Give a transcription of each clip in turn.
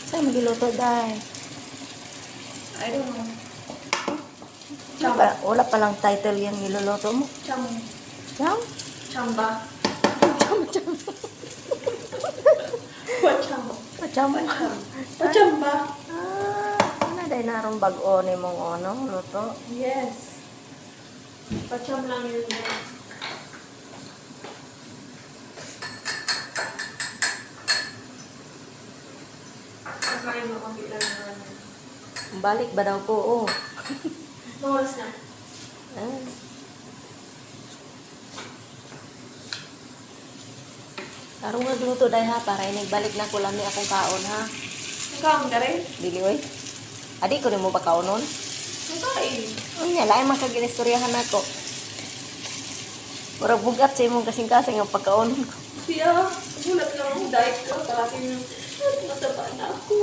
Saan magiluto, day? I don't know. Wala palang title yan niluluto mo. Cham. Cham? Chamba. Cham, cham. Pacham. Pacham. Pacham. Pachamba. Ano day narong bag-o ni mong ano, luto? Yes. Pacham lang yun. Kakain mo kami lang naman. Balik ba daw ko, oh. Mawas na. Ah. Tarong nagluto day ha, para balik na ko lami akong kaon ha. Nakaon ka rin? Dili oy. Adi ko rin mo ba kaonon? Nakain. Unya, lain man kag ginistoryahan ako. Murag bugat sa imong kasing-kasing ang pagkaonon ko. Siya, gulat lang ako dahil ko. Talaking mataba na ako.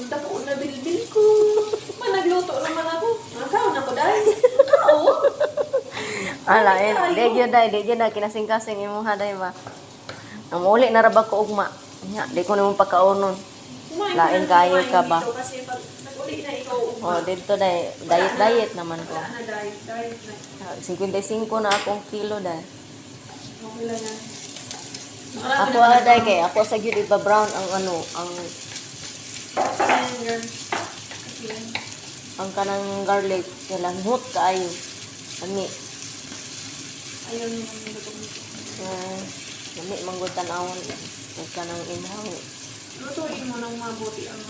Dako na bilbil ko. Managluto naman ako. Nakaon ako dahil. Oo. Lain. Di na kinasing-kasing imong haday ba. Ang uli na rabag ko ugma. Nya, di ko nimo pagkaonon. Lain kayo ka ba? Kasi pag nag-uli na ikaw ugma. Oh, dito day diet naman ko. Wala na diet na. 55 na akong kilo dahil. Okay lang yan. Ako aday kay ako sa gyud iba brown ang ano, ang Ayan, girl. Kasi yan. ang kanang garlic kailan hot kaayo. Ani, Ayaw nyo nang lutong nito. nami manggod tan-awon ug kanang inhaw. Lutuin mo nang mabuti ang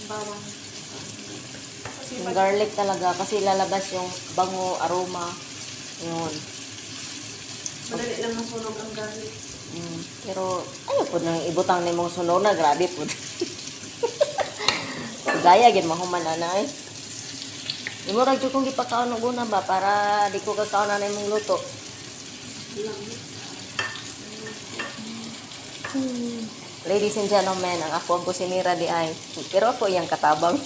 bawang. Kasi Yung garlic talaga kasi lalabas yung bango, aroma. Yun. madali lang masunog ang garlic. Pero ayaw po nang ibutang ni mong sunog na grabe po. Gaya gid mahuman ana eh. Imo ra jud kong gipakaon og una ba para di ko kakaon na imong luto. Ladies and gentlemen, ang ako ang kusinira di ay. Pero ako iyang katabang.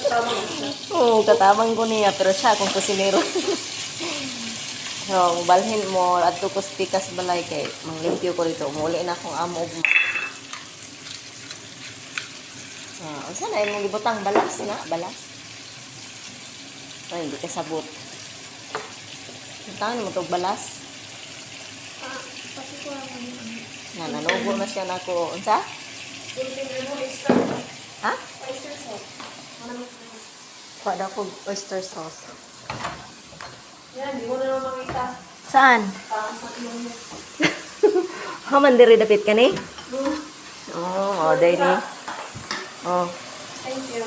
Tama siya. Oo, katabang ko niya pero siya akong kusinero. So, balhin mo adto ko spikas balay kay manglimpyo ko dito. Muli na akong amo ug unsa na imong gibutang balas na, balas. Ay, hindi ka sabot. Tangan mo tog balas. Pati ko lang Nanubo na siya nako. Unsa? oyster. Ha? Oyster sauce. Kuha daw ko oyster sauce. Yan, di mo na naman makita. Saan? Sa ilong mo. Haman diri dapit ka ni? Oh, day ni. Oh. Thank you.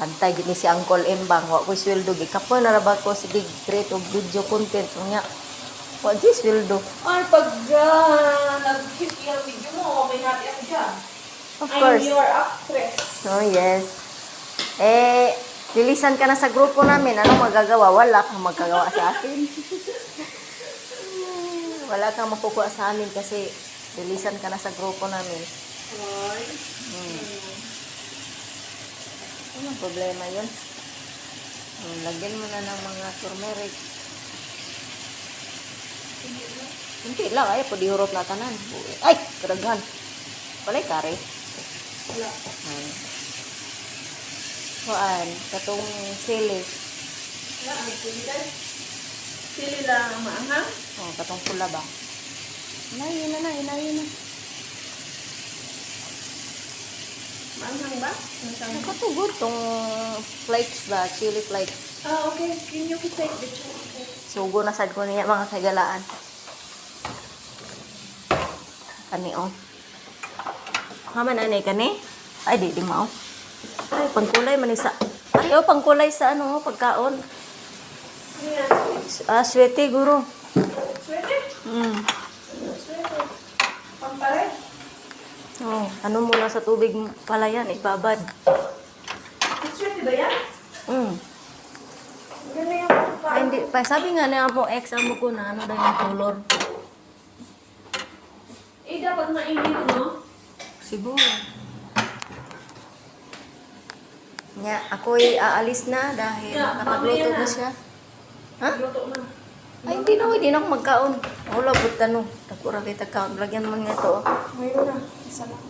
Antay gid ni si Uncle Embang, wa ko sweldo gikapoy na ra ba ko si big create og video content unya. Wa di sweldo. Ay, pag nag-hit yung video mo, may happy ako dyan. Of course. I'm your actress. Oh, yes. Lilisan ka na sa grupo namin. Ano magagawa? Wala kang magagawa sa akin. Wala kang makukuha sa amin kasi lilisan ka na sa grupo namin. Ay. Anong problema yun? Lagyan mo na ng mga turmeric. Hindi lang. Ay, pwede hurot na tanan. Ay, karaghan. Walay kare. Wala. Kuan, katong sili. Wala, ang sili dahil. Sili lang maanghang. Oh, katong pula ba? Ilayin na. Maanghang ba? Maanghang. Nakatugod tong flakes ba? Chili flakes. Okay. Can you take the chocolate? Sugo na sad ko niya mga kagalaan. Kani oh. Haman anay kani? Ay di mao. Ay pangkulay man isa. Ay oh pangkulay sa ano pagkaon. Ano yan? Swete guro. Swerte? Swerte. Pampare? Oh, ano muna sa tubig pala yan, ibabad. Swerte ba yan? Ganda yung pampare. Ay, hindi, pa, sabi nga na mo ex amo ko na ano daw yung color. Dapat mainit, no? Siguro. Nya, ako'y aalis na dahil Yeah, nakapagluto mamaya na na. siya. Ha? Luto na. Ay, hindi na ako magkaon. Wala po tanong. Takura kita count. Lagyan mo nga ito. Oh. Ngayon na. Isa lang.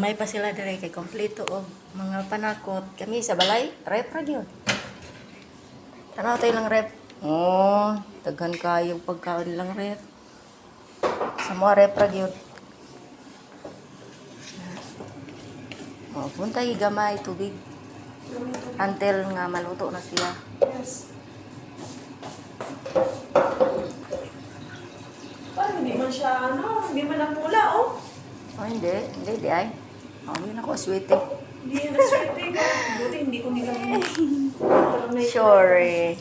May pa sila dire kay kompleto og mga panakot. Kami sa balay, rep ra gyud. Tanaw tayo lang rep. Oh, daghan kayo pagkaon lang rep. Sa mga rep ra gyud. Oh, puntay gamay tubig until nga maluto na siya. Yes. Parang hindi man siya, hindi man napula, oh. Oh, hindi di ay. Oh, yun ako sweetie. Hindi yan na-sweating. Buti hindi ko nilagay. Sure. Eh.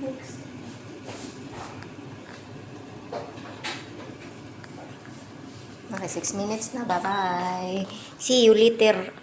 Next. Okay, 6 minutes na. Bye-bye. See you later.